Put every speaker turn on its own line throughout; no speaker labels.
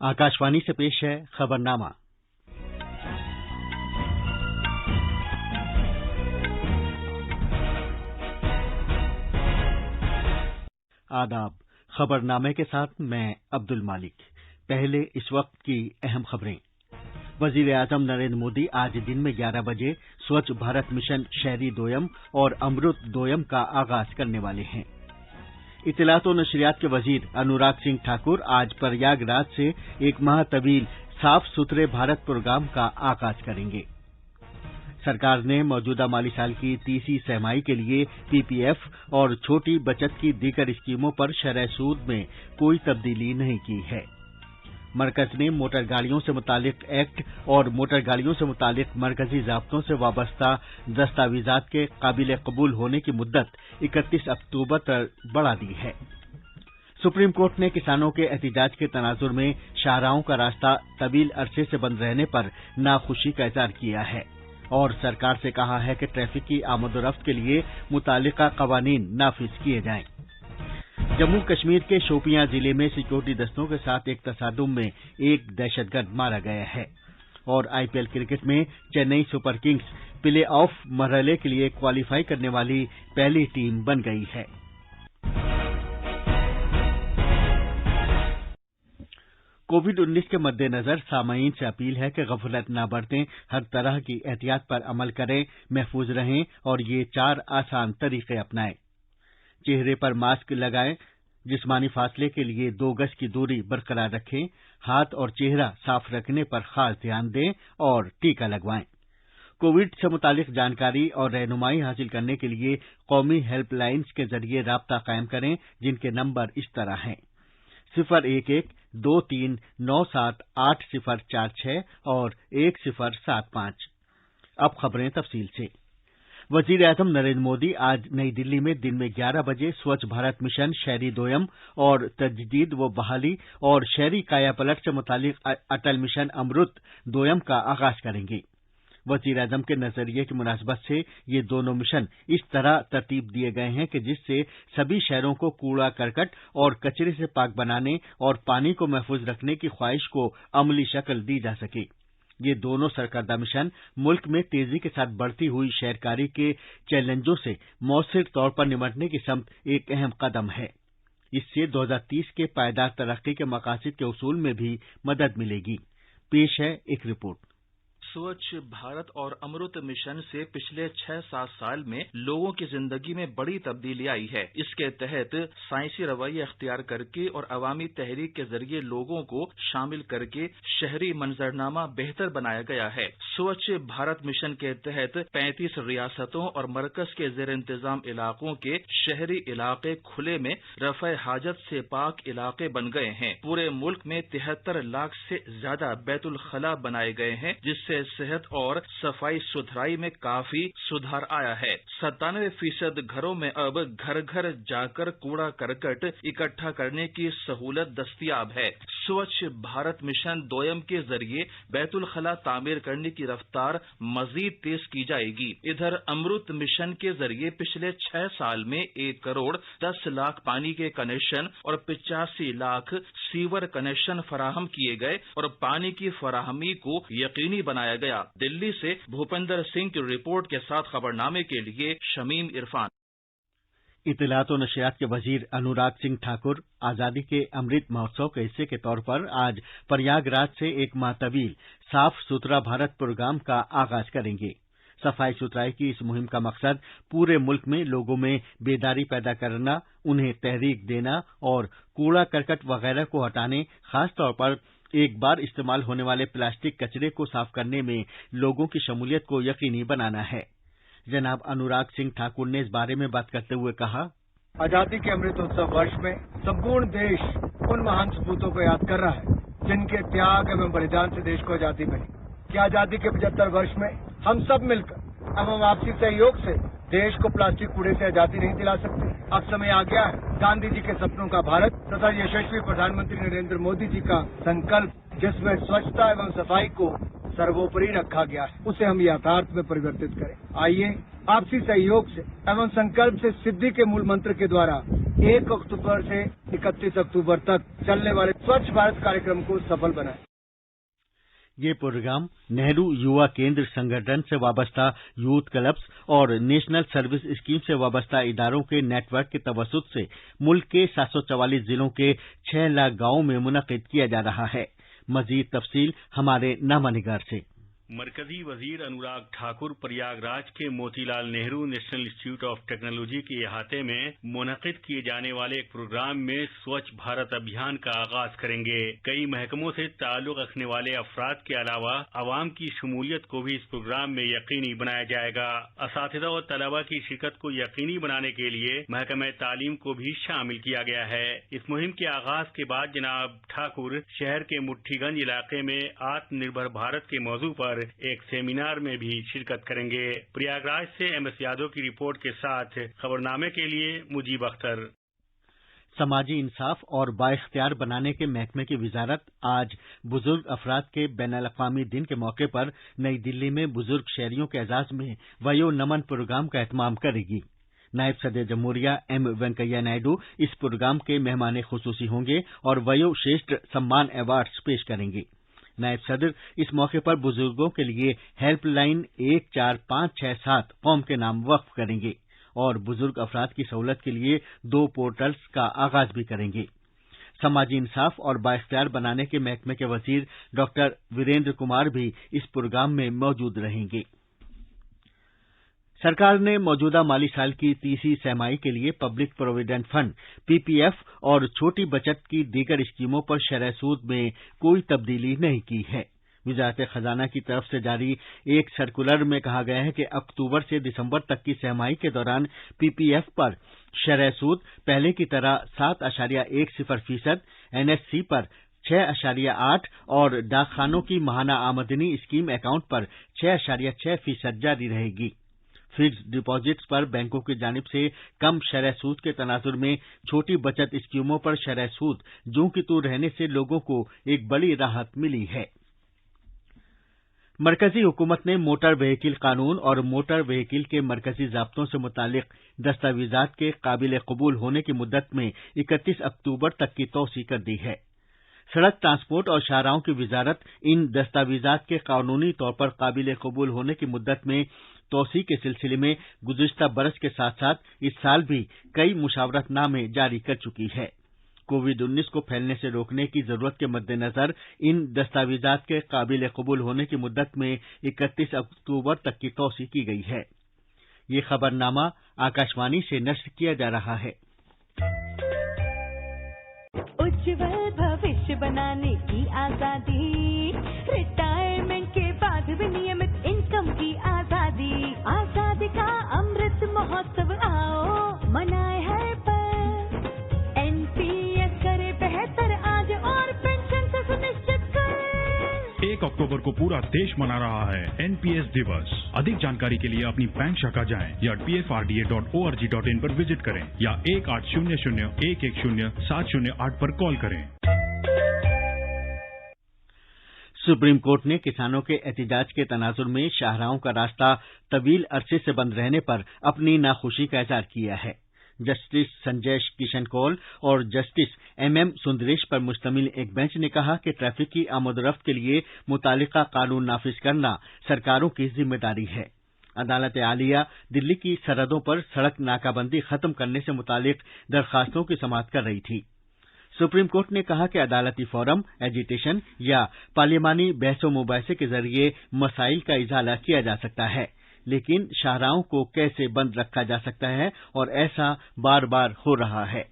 आकाशवाणी से पेश है खबरनामा। आदाब। खबरनामे के साथ मैं अब्दुल मालिक। पहले इस वक्त की अहम खबरें। वजीर आजम नरेंद्र मोदी आज दिन में 11 बजे स्वच्छ भारत मिशन शहरी दोयम और अमृत दोयम का आगाज करने वाले हैं। इत्तलात और नशरियात के वजीर अनुराग सिंह ठाकुर आज प्रयागराज से एक माह तवील साफ सुथरे भारत प्रोग्राम का आगाज करेंगे। सरकार ने मौजूदा माली साल की तीसरी छमाही के लिए पीपीएफ और छोटी बचत की दीगर स्कीमों पर शरह सूद में कोई तब्दीली नहीं की है। मरकज ने मोटर गाड़ियों से मुतालिक एक्ट और मोटर गाड़ियों से मुतालिक मरकजी ज़ाब्तों से वाबस्ता दस्तावेजात के काबिल कबूल होने की मुद्दत 31 अक्टूबर तक बढ़ा दी है। सुप्रीम कोर्ट ने किसानों के एहतजाज के तनाजुर में शाहराहों का रास्ता तवील अरसे से बंद रहने पर नाखुशी का इज़हार किया है और सरकार से कहा है कि ट्रैफिक की आमदोरफ्त के लिए मुतालिका कवानीन नाफिज किए जाएं। जम्मू कश्मीर के शोपियां जिले में सिक्योरिटी दस्तों के साथ एक तसादुम में एक दहशतगर्द मारा गया है और आईपीएल क्रिकेट में Chennai super Kings play of मरहले के लिए क्वालिफाई करने वाली पहली टीम बन गई है। कोविड-19 के मद्देनजर सामाईन से अपील है कि गफलत न बरतें, हर तरह की एहतियात पर अमल करें, महफूज रहें और ये 4 आसान तरीके अपनाएं। चेहरे पर मास्क लगाएं, जिस्मानी फासले के लिए 2 गज की दूरी बरकरार रखें, हाथ और चेहरा साफ रखने पर खास ध्यान दें और टीका लगवाएं। कोविड से मुतालिक जानकारी और रहनुमाई हासिल करने के लिए कौमी हेल्पलाइन्स के जरिए राब्ता कायम करें, जिनके नंबर इस तरह हैं 011-2397-8046 और 1075। अब खबरें तफसील से। वजीर आजम नरेंद्र मोदी आज नई दिल्ली में दिन में 11 बजे स्वच्छ भारत मिशन शहरी दोयम और तजदीद व बहाली और शहरी काया पलट से मुतालिक अटल मिशन अमृत दोयम का आगाज करेंगे। वजीर आजम के नजरिए की मुनासबत से ये दोनों मिशन इस तरह तरतीब दिए गए हैं कि जिससे सभी शहरों को कूड़ा करकट और कचरे से पाक बनाने और पानी को महफूज रखने की ख्वाहिश को अमली शक्ल दी जा सके। ये दोनों सरकर्दा मिशन मुल्क में तेजी के साथ बढ़ती हुई शहरकारी के चैलेंजों से मौसर तौर पर निपटने की समत एक अहम कदम है। इससे 2030 के पायदार तरक्की के मकासद के उसूल में भी मदद मिलेगी। पेश है एक रिपोर्ट।
स्वच्छ भारत और अमृत मिशन से पिछले 6-7 साल में लोगों की जिंदगी में बड़ी तब्दीली आई है। इसके तहत साइंसी रवैया अख्तियार करके और अवामी तहरीक के जरिए लोगों को शामिल करके शहरी मंजरनामा बेहतर बनाया गया है। स्वच्छ भारत मिशन के तहत 35 रियासतों और मरकज के जेर इंतजाम इलाकों के शहरी इलाके खुले में रफ़े हाजत से पाक इलाके बन गए हैं। पूरे मुल्क में 73 लाख से ज्यादा बैतुल खला बनाए गए हैं, जिससे सेहत और सफाई सुथराई में काफी सुधार आया है। 97% घरों में अब घर घर जाकर कूड़ा करकट इकट्ठा करने की सहूलत दस्तयाब है। स्वच्छ भारत मिशन दोयम के जरिए बैतुल खला तामीर करने की रफ्तार मजीद तेज की जाएगी। इधर अमृत मिशन के जरिए पिछले 6 साल में 1 करोड़ 10 लाख पानी के कनेक्शन और 85 लाख सीवर कनेक्शन फराहम किए गए और पानी की फराहमी को यकीनी बनाया गया। दिल्ली से भूपेंद्र सिंह की रिपोर्ट के साथ खबरनामे के लिए शमीम इरफान।
इत्तलात और नशरियात के वजीर अनुराग सिंह ठाकुर आजादी के अमृत महोत्सव के हिस्से के तौर पर आज प्रयागराज से एक माह तवील साफ सुथरा भारत प्रोग्राम का आगाज करेंगे। सफाई सुथराई की इस मुहिम का मकसद पूरे मुल्क में लोगों में बेदारी पैदा करना, उन्हें तहरीक देना और कूड़ा करकट वगैरह को हटाने, खासतौर पर एक बार इस्तेमाल होने वाले प्लास्टिक कचरे को साफ करने में लोगों की शमूलियत को यकीनी बनाना है। जनाब अनुराग सिंह ठाकुर ने इस बारे में बात करते हुए कहा,
आजादी के अमृत उत्सव वर्ष में संपूर्ण देश उन महान सपूतों को याद कर रहा है जिनके त्याग एवं बलिदान से देश को आजादी मिली। कि आजादी के 75 वर्ष में हम सब मिलकर एवं आपसी सहयोग से देश को प्लास्टिक कूड़े से आजादी नहीं दिला सकते। अब समय आ गया है गांधी जी के सपनों का भारत तथा यशस्वी प्रधानमंत्री नरेंद्र मोदी जी का संकल्प, जिसमें स्वच्छता एवं सफाई को सर्वोपरि रखा गया है, उसे हम यथार्थ में परिवर्तित करें। आइए आपसी सहयोग से एवं संकल्प से सिद्धि के मूल मंत्र के द्वारा 1 अक्टूबर से 31 अक्टूबर तक चलने वाले स्वच्छ भारत कार्यक्रम को सफल बनाएं।
ये प्रोग्राम नेहरू युवा केंद्र संगठन से वाबस्ता यूथ क्लब्स और नेशनल सर्विस स्कीम से वाबस्ता इदारों के नेटवर्क के तवसुत से मुल्क के 744 जिलों के 6 लाख गांवों में मुनक्किद किया जा रहा है। मजीद तफसील हमारे नामानिगार से।
मरकजी वजीर अनुराग ठाकुर प्रयागराज के Motilal Nehru national institute of technology के अहाते में मुनक्किद किए जाने वाले एक प्रोग्राम में स्वच्छ भारत अभियान का आगाज करेंगे। कई महकमों से ताल्लुक रखने वाले अफराद के अलावा अवाम की शमूलियत को भी इस प्रोग्राम में यकीनी बनाया जाएगा। असातिज़ा और तलबा की शिरकत को यकीनी बनाने के लिए महकमा तालीम को भी शामिल किया गया है। इस मुहिम के आगाज के बाद जनाब ठाकुर शहर के मुट्ठीगंज इलाके में आत्मनिर्भर भारत के मौजू पर एक सेमिनार में भी शिरकत करेंगे। प्रयागराज से एमएस यादव की रिपोर्ट के साथ खबरनामे के लिए मुजीब अख्तर।
समाजी इंसाफ और बाइख्तियार बनाने के महकमे की वजारत आज बुजुर्ग अफराद के बैनुल-अक़वामी दिन के मौके पर नई दिल्ली में बुजुर्ग शहरियों के एजाज में वयो नमन प्रोग्राम का एहतमाम करेगी। नायब सदर जमहूरिया एम वेंकैया नायडू इस प्रोग्राम के मेहमान खुसूसी होंगे और वयो श्रेष्ठ सम्मान अवार्ड्स पेश करेंगे। नायब सदर इस मौके पर बुजुर्गों के लिए हेल्पलाइन 14567 कौम के नाम वक्फ करेंगे और बुजुर्ग अफराद की सहूलत के लिए 2 पोर्टल्स का आगाज भी करेंगे। समाजी इंसाफ और बाइख्तियार बनाने के महकमे के वजीर डॉक्टर वीरेंद्र कुमार भी इस प्रोग्राम में मौजूद रहेंगे। सरकार ने मौजूदा माली साल की तीसरी सहमाही के लिए पब्लिक प्रोविडेंट फंड पीपीएफ और छोटी बचत की दीगर स्कीमों पर शरह सूद में कोई तब्दीली नहीं की है। वजारत खजाना की तरफ से जारी एक सर्कुलर में कहा गया है कि अक्टूबर से दिसंबर तक की सहमाही के दौरान पीपीएफ पर शरह सूद पहले की तरह 7.10%, एनएससी पर 6.8% और डाकखानों की माहाना आमदनी स्कीम अकाउंट पर 6.6% जारी रहेगी। फिक्स्ड डिपॉजिट्स पर बैंकों की जानिब से कम शरह सूद के तनाजुर में छोटी बचत स्कीमों पर शरह सूद जूं की तू रहने से लोगों को एक बड़ी राहत मिली है। मरकजी हुकूमत ने मोटर व्हीकल कानून और मोटर व्हीकल के मरकजी ज़ाब्तों से मुतालिक दस्तावेजात के काबिल कबूल होने की मुद्दत में 31 अक्टूबर तक की तौसी कर दी है। सड़क ट्रांसपोर्ट और शाहराहों की वजारत इन दस्तावेजात के कानूनी तौर पर काबिल कबूल होने की मुद्दत में तौसी के सिलसिले में गुज़िश्ता बरस के साथ साथ इस साल भी कई मुशावरतनामे जारी कर चुकी है। कोविड-19 को फैलने से रोकने की जरूरत के मद्देनजर इन दस्तावेजात के काबिल कबूल होने की मुद्दत में 31 अक्टूबर तक की तौसी की गई है। ये खबरनामा आकाशवाणी से नश्र किया जा रहा है।
उज्जवल भविष्य बनाने की आजादी, रिटायरमेंट के बाद भी नियमित इनकम की आजादी, आजादी का अमृत महोत्सव आओ मनाए हर पल। एनपीएस करे बेहतर आज और पेंशन से सुनिश्चित कर।
1 अक्टूबर को पूरा देश मना रहा है एनपीएस दिवस। अधिक जानकारी के लिए अपनी बैंक शाखा जाएं या pfrda.org.in पर विजिट करें या 1800-110-708 पर कॉल करें।
सुप्रीम कोर्ट ने किसानों के एहतजाज के तनाजुर में शाहराहों का रास्ता तवील अरसे से बंद रहने पर अपनी नाखुशी का इजहार किया है। जस्टिस संजय किशन कौल और जस्टिस एमएम सुंदरेश पर मुश्तमिल एक बेंच ने कहा कि ट्रैफिक की आमदोरफ्त के लिए मुतालिका कानून नाफिज करना सरकारों की जिम्मेदारी है। अदालत आलिया दिल्ली की सरहदों पर सड़क नाकाबंदी खत्म करने से मुतालिक दरखास्तों की समाअत कर रही थी। सुप्रीम कोर्ट ने कहा कि अदालती फोरम, एजिटेशन या पार्लिमानी बहस मुबाहिसे के जरिए मसाइल का इजाला किया जा सकता है, लेकिन शाहराहों को कैसे बंद रखा जा सकता है और ऐसा बार बार हो रहा है।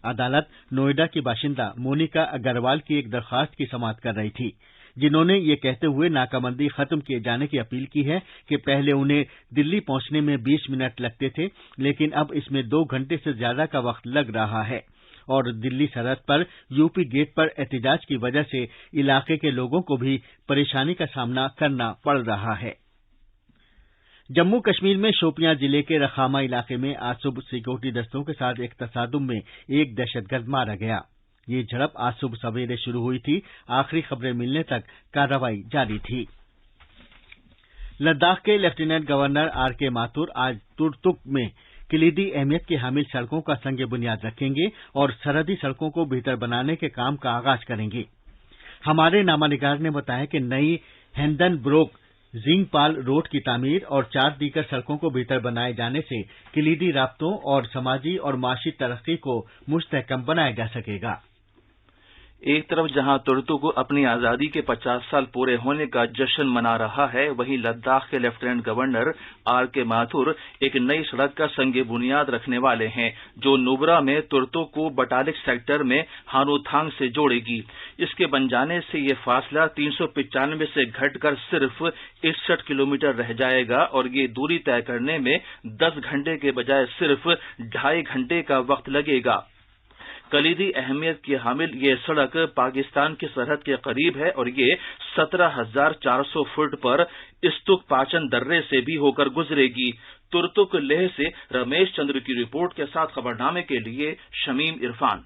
अदालत नोएडा की बाशिंदा मोनिका अग्रवाल की एक दरखास्त की समाअत कर रही थी, जिन्होंने ये कहते हुए नाकाबंदी खत्म किए जाने की अपील की है कि पहले उन्हें दिल्ली पहुंचने में 20 मिनट लगते थे, लेकिन अब इसमें 2 घंटे से ज्यादा का वक्त लग रहा है और दिल्ली सरहद पर यूपी गेट पर एहतजाज की वजह से इलाके के लोगों को भी परेशानी का सामना करना पड़ रहा है। जम्मू कश्मीर में शोपियां जिले के रखामा इलाके में आज सुबह सिक्योरिटी दस्तों के साथ एक तसादुम में एक दहशतगर्द मारा गया। ये झड़प आज सुबह सवेरे शुरू हुई थी। आखिरी खबरें मिलने तक कार्रवाई जारी थी। लद्दाख के लेफ्टिनेंट गवर्नर आर के माथुर आज तुर्तुक में कलीदी अहमियत की हामिल सड़कों का संग बुनियाद रखेंगे और सरहदी सड़कों को बेहतर बनाने के काम का आगाज करेंगे। हमारे नामानिगार ने बताया कि नई हेंदनब्रोक जिंगपाल रोड की तामीर और 4 दीगर सड़कों को बेहतर बनाए जाने से कलीदी राब्तों और समाजी और माशी तरक्की को मुस्तहकम बनाया जा सकेगा।
एक तरफ जहां तुर्तुक अपनी आजादी के 50 साल पूरे होने का जश्न मना रहा है, वहीं लद्दाख के लेफ्टिनेंट गवर्नर आर.के. माथुर एक नई सड़क का संग बुनियाद रखने वाले हैं, जो नुब्रा में तुर्तुक को बटालिक सेक्टर में हानोथांग से जोड़ेगी। इसके बन जाने से ये फासला 395 से घटकर सिर्फ 61 किलोमीटर रह जाएगा और ये दूरी तय करने में 10 घंटे के बजाय सिर्फ 2.5 घंटे का वक्त लगेगा। कलीदी अहमियत की हामिल ये सड़क पाकिस्तान की सरहद के करीब है और ये 17,400 फुट पर इस्तुक पाचन दर्रे से भी होकर गुजरेगी। तुर्तुक लेह से रमेश चंद्र की रिपोर्ट के साथ खबरनामे के लिए शमीम इरफान।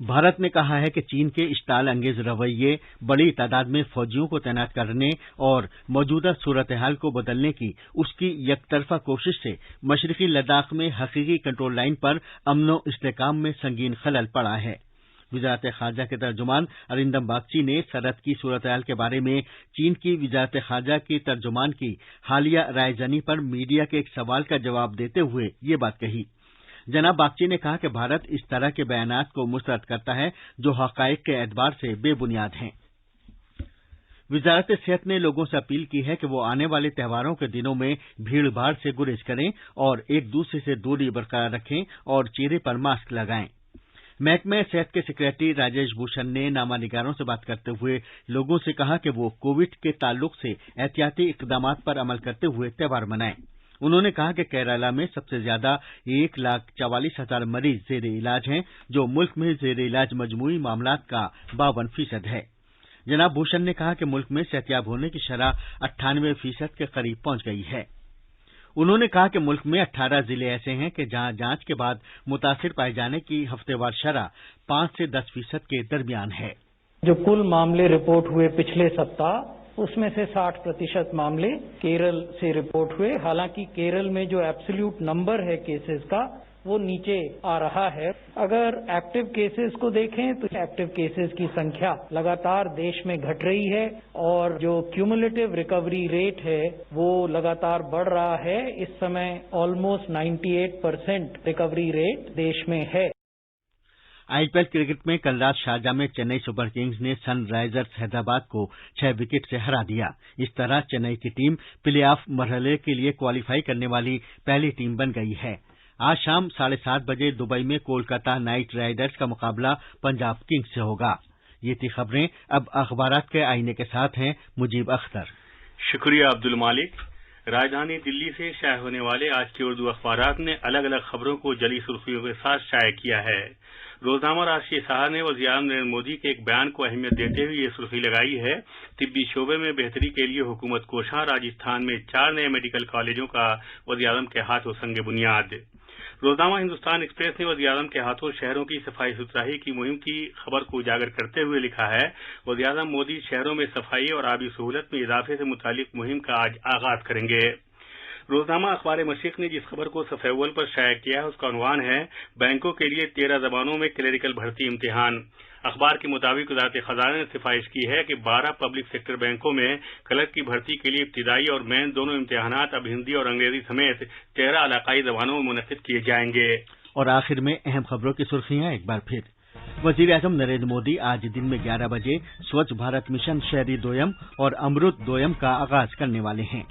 भारत ने कहा है कि चीन के इश्ताल अंगेज रवैये, बड़ी तादाद में फौजियों को तैनात करने और मौजूदा सूरत हाल को बदलने की उसकी यकतरफा कोशिश से मशरकी लद्दाख में हकीकी कंट्रोल लाइन पर अमनो इस्तेकाम में संगीन खलल पड़ा है। वजारत खारजा के तर्जुमान अरिंदम बागची ने सरहद की सूरत हाल के बारे में चीन की वजारत खारजा की तर्जुमान की हालिया रायजनी पर मीडिया के एक सवाल का जवाब देते हुए ये बात कही। जनाब बागची ने कहा कि भारत इस तरह के बयानात को मुस्तरद करता है जो हकायक के एतबार से बेबुनियाद हैं। वजारत सेहत ने लोगों से अपील की है कि वो आने वाले त्योहारों के दिनों में भीड़ भाड़ से गुरेज करें और एक दूसरे से दूरी बरकरार रखें और चेहरे पर मास्क लगाएं। महकमे सेहत के सेक्रेटरी राजेश भूषण ने नामानिगारों से बात करते हुए लोगों से कहा कि वो कोविड के ताल्लुक से एहतियाती इकदामात पर अमल करते हुए त्योहार मनाएं। उन्होंने कहा कि केरला में सबसे ज्यादा 1,44,000 मरीज जेर इलाज हैं, जो मुल्क में जेर इलाज मजमूई मामलात का 52% है। जनाब भूषण ने कहा कि मुल्क में सेहतियाब होने की शरह 98% के करीब पहुंच गई है। उन्होंने कहा कि मुल्क में 18 जिले ऐसे हैं कि जहां जांच के बाद मुतासिर पाए जाने की हफ्तेवार शरह 5 से 10% के दरमियान है।
जो कुल मामले रिपोर्ट हुए पिछले सप्ताह, उसमें से 60% मामले केरल से रिपोर्ट हुए। हालांकि केरल में जो एब्सोल्यूट नंबर है केसेस का, वो नीचे आ रहा है। अगर एक्टिव केसेस को देखें तो एक्टिव केसेस की संख्या लगातार देश में घट रही है और जो क्यूमुलेटिव रिकवरी रेट है वो लगातार बढ़ रहा है। इस समय ऑलमोस्ट 98% रिकवरी रेट देश में है।
आईपीएल क्रिकेट में कल रात शारजाह में चेन्नई सुपर किंग्स ने सनराइजर्स हैदराबाद को 6 विकेट से हरा दिया। इस तरह चेन्नई की टीम प्ले ऑफ मरहले के लिए क्वालीफाई करने वाली पहली टीम बन गई है। आज शाम 7:30 बजे दुबई में कोलकाता नाइट राइडर्स का मुकाबला पंजाब किंग्स से होगा। ये थी खबरें। अब अखबारात के आईने के साथ हैं मुजीब अख्तर।
शुक्रिया अब्दुल मालिक। राजधानी दिल्ली से शाये होने वाले आज के उर्दू अखबारात ने अलग अलग खबरों को जली सुर्खियों के साथ शाये किया है। रोजनामा राष्ट्रीय सहारा ने वज़ीर-ए-आज़म नरेंद्र मोदी के एक बयान को अहमियत देते हुए ये सुर्खी लगाई है, तिब्बी शोबे में बेहतरी के लिए हुकूमत कोशां, राजस्थान में 4 नए मेडिकल कॉलेजों का वज़ीर-ए-आज़म के हाथों संग बुनियाद। रोजनामा हिंदुस्तान एक्सप्रेस ने वज़ीर-ए-आज़म के हाथों शहरों की सफाई सुथराई की मुहिम की खबर को उजागर करते हुए लिखा है, वज़ीर-ए-आज़म मोदी शहरों में सफाई और आबी सहूलत में इजाफे से मुतालिक मुहिम का आज आगाज करेंगे। रोजनामा अखबार मशरिक ने जिस खबर को सफ़े अव्वल पर शाया किया है उसका उन्वान है, बैंकों के लिए 13 जबानों में क्लेरिकल भर्ती इम्तिहान। अखबार के मुताबिक वज़ारत खजाना ने सिफारिश की है कि 12 पब्लिक सेक्टर बैंकों में क्लर्क की भर्ती के लिए इब्तिदाई और मेन दोनों इम्तिहानात अब हिंदी और अंग्रेजी समेत 13 इलाकाई जबानों में मुनक्किद किए जाएंगे।
और आखिर में अहम खबरों की सुर्खियां एक बार फिर। वज़ीर-ए-आज़म नरेंद्र मोदी आज दिन में 11 बजे स्वच्छ भारत मिशन शहरी दोयम और अमृत दोयम का आगाज करने वाले हैं।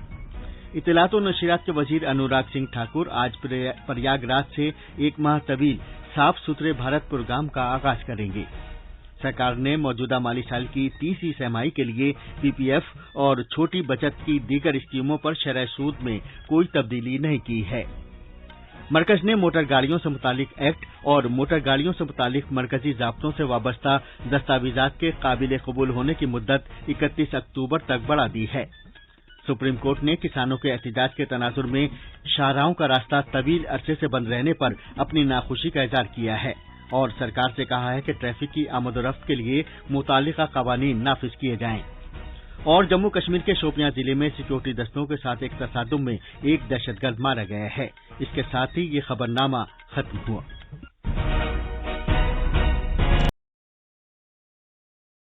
इत्तलात और नशरियात के वजीर अनुराग सिंह ठाकुर आज प्रयागराज से एक माह तवील साफ सुथरे भारत प्रोग्राम का आगाज करेंगे। सरकार ने मौजूदा माली साल की 30वीं सहमाही के लिए पीपीएफ और छोटी बचत की दीगर स्कीमों पर शरह सूद में कोई तब्दीली नहीं की है। मरकज ने मोटर गाड़ियों से मुतालिक एक्ट और मोटर गाड़ियों से मुतालिक मरकजी ज़ाब्तों से वाबस्ता दस्तावेजात के काबिल कबूल होने की मुद्दत 31 अक्टूबर तक बढ़ा दी है। सुप्रीम कोर्ट ने किसानों के एहतजाज के तनाजुर में शाहराहों का रास्ता तवील अरसे से बंद रहने पर अपनी नाखुशी का इजहार किया है और सरकार से कहा है कि ट्रैफिक की आमदोरफ्त के लिए मुतालिका कवानीन नाफिज किए जाएं। اور जम्मू कश्मीर के शोपियां जिले में सिक्योरिटी दस्तों के साथ एक तसादुम में एक दहशतगर्द मारा गया है। इसके साथ ही ये खबरनामा खत्म हुआ।